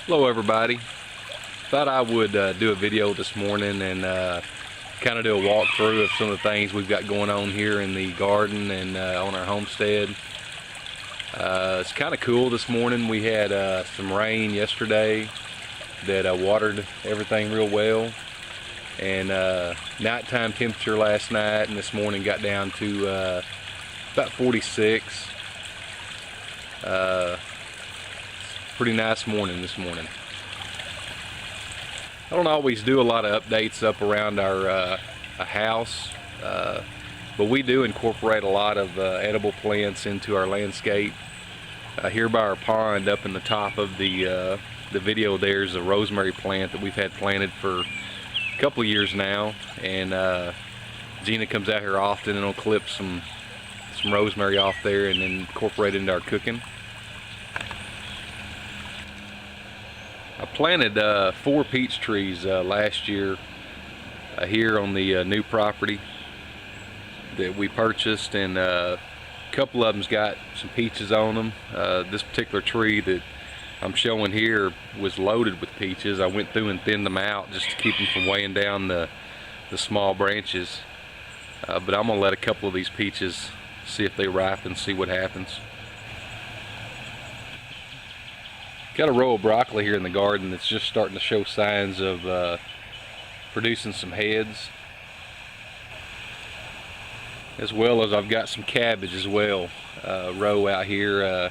Hello everybody. Thought I would do a video this morning and kind of do a walkthrough of some of the things we've got going on here in the garden and on our homestead. It's kind of cool this morning. We had some rain yesterday that watered everything real well, and nighttime temperature last night and this morning got down to about 46. Pretty nice morning this morning. I don't always do a lot of updates up around our house, but we do incorporate a lot of edible plants into our landscape. Here by our pond up in the top of the video, there's a rosemary plant that we've had planted for a couple of years now, and Gina comes out here often and will clip some rosemary off there and then incorporate it into our cooking. I planted 4 peach trees last year here on the new property that we purchased, and a couple of them's got some peaches on them. This particular tree that I'm showing here was loaded with peaches. I went through and thinned them out just to keep them from weighing down the small branches. But I'm gonna let a couple of these peaches see if they ripen, see what happens. Got a row of broccoli here in the garden that's just starting to show signs of producing some heads, as well as I've got some cabbage as well, row out here. A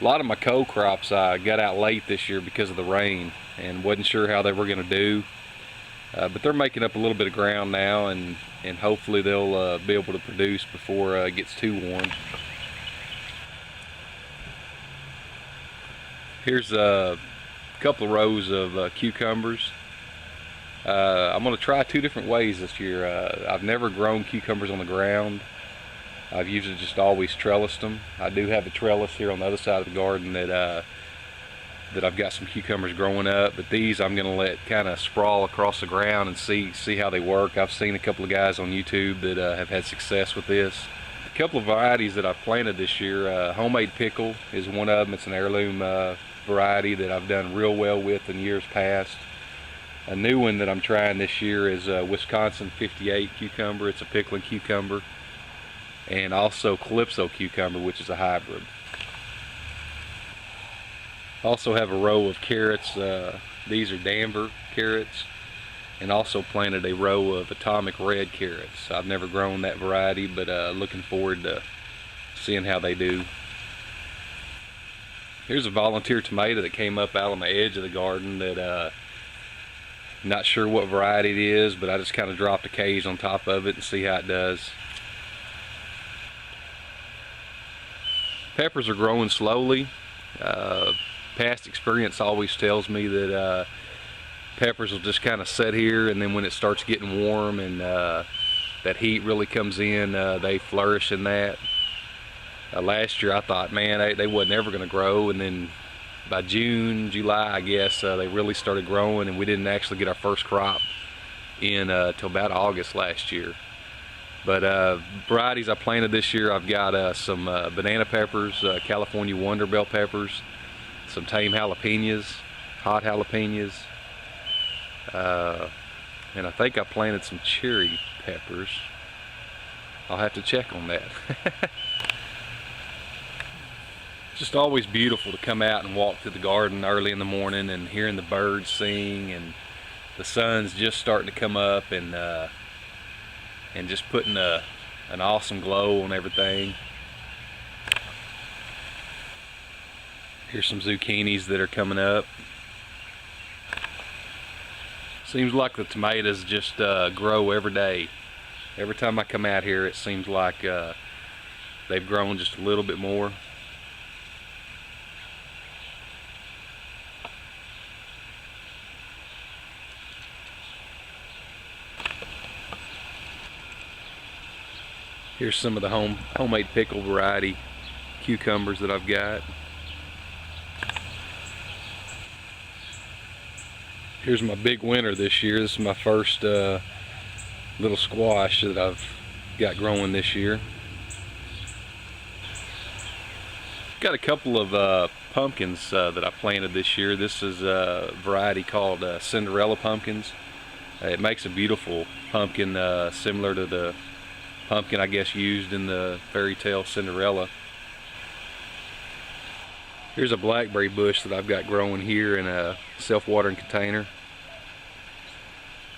lot of my co-crops I got out late this year because of the rain and wasn't sure how they were going to do, but they're making up a little bit of ground now, and hopefully they'll be able to produce before it gets too warm. Here's a couple of rows of cucumbers. I'm going to try 2 different ways this year. I've never grown cucumbers on the ground. I've usually just always trellised them. I do have a trellis here on the other side of the garden that I've got some cucumbers growing up, but these I'm going to let kind of sprawl across the ground and see how they work. I've seen a couple of guys on YouTube that have had success with this. A couple of varieties that I've planted this year. Homemade Pickle is one of them. It's an heirloom variety that I've done real well with in years past. A new one that I'm trying this year is Wisconsin 58 cucumber. It's a pickling cucumber, and also Calypso cucumber, which is a hybrid. Also have a row of carrots. These are Danver carrots, and also planted a row of Atomic Red carrots. I've never grown that variety, but looking forward to seeing how they do. Here's a volunteer tomato that came up out on the edge of the garden that not sure what variety it is, but I just kind of dropped a cage on top of it and see how it does. Peppers are growing slowly. Past experience always tells me that peppers will just kind of sit here, and then when it starts getting warm and that heat really comes in, they flourish in that. Last year I thought, man, they wasn't ever going to grow, and then by June, July, I guess, they really started growing, and we didn't actually get our first crop in till about August last year. But varieties I planted this year, I've got some banana peppers, California Wonder Bell peppers, some tame jalapenos, hot jalapenos, and I think I planted some cherry peppers. I'll have to check on that. Just always beautiful to come out and walk through the garden early in the morning and hearing the birds sing, and the sun's just starting to come up and just putting an awesome glow on everything. Here's some zucchinis that are coming up. Seems like the tomatoes just grow every day. Every time I come out here, it seems like they've grown just a little bit more. Here's some of the homemade pickle variety cucumbers that I've got. Here's my big winner this year. This is my first little squash that I've got growing this year. Got a couple of pumpkins that I planted this year. This is a variety called Cinderella pumpkins. It makes a beautiful pumpkin, similar to the pumpkin I guess used in the fairy tale Cinderella. Here's a blackberry bush that I've got growing here in a self-watering container.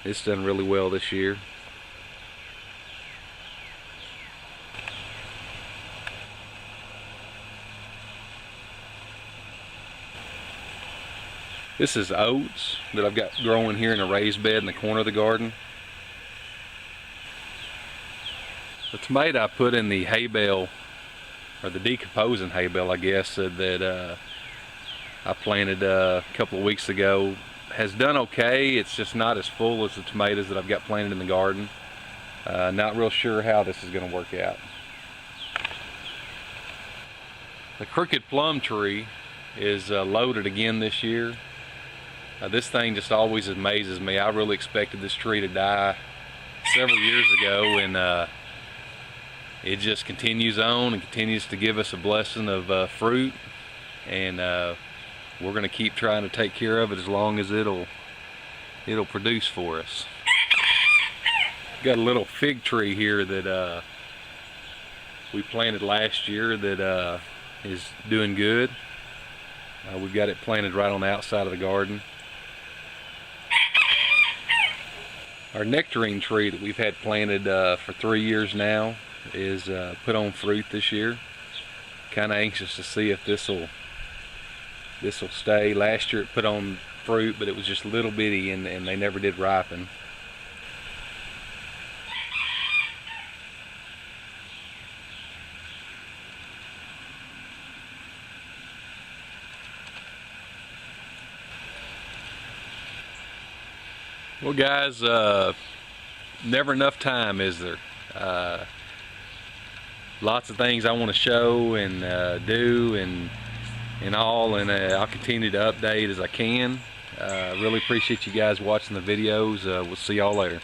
It's done really well this year. This is oats that I've got growing here in a raised bed in the corner of the garden. The tomato I put in the hay bale, or the decomposing hay bale I guess, that I planted a couple of weeks ago, has done okay. It's just not as full as the tomatoes that I've got planted in the garden. Not real sure how this is going to work out. The crooked plum tree is loaded again this year. This thing just always amazes me. I really expected this tree to die several years ago, and it just continues on and continues to give us a blessing of fruit, and we're going to keep trying to take care of it as long as it'll produce for us. Got a little fig tree here that we planted last year that is doing good. We've got it planted right on the outside of the garden. Our nectarine tree that we've had planted for 3 years now is put on fruit this year. Kind of anxious to see if this will stay. Last year it put on fruit, but it was just little bitty, and they never did ripen. Well guys, never enough time, is there? Lots of things I want to show and do and all, and I'll continue to update as I can. Really appreciate you guys watching the videos. We'll see y'all later.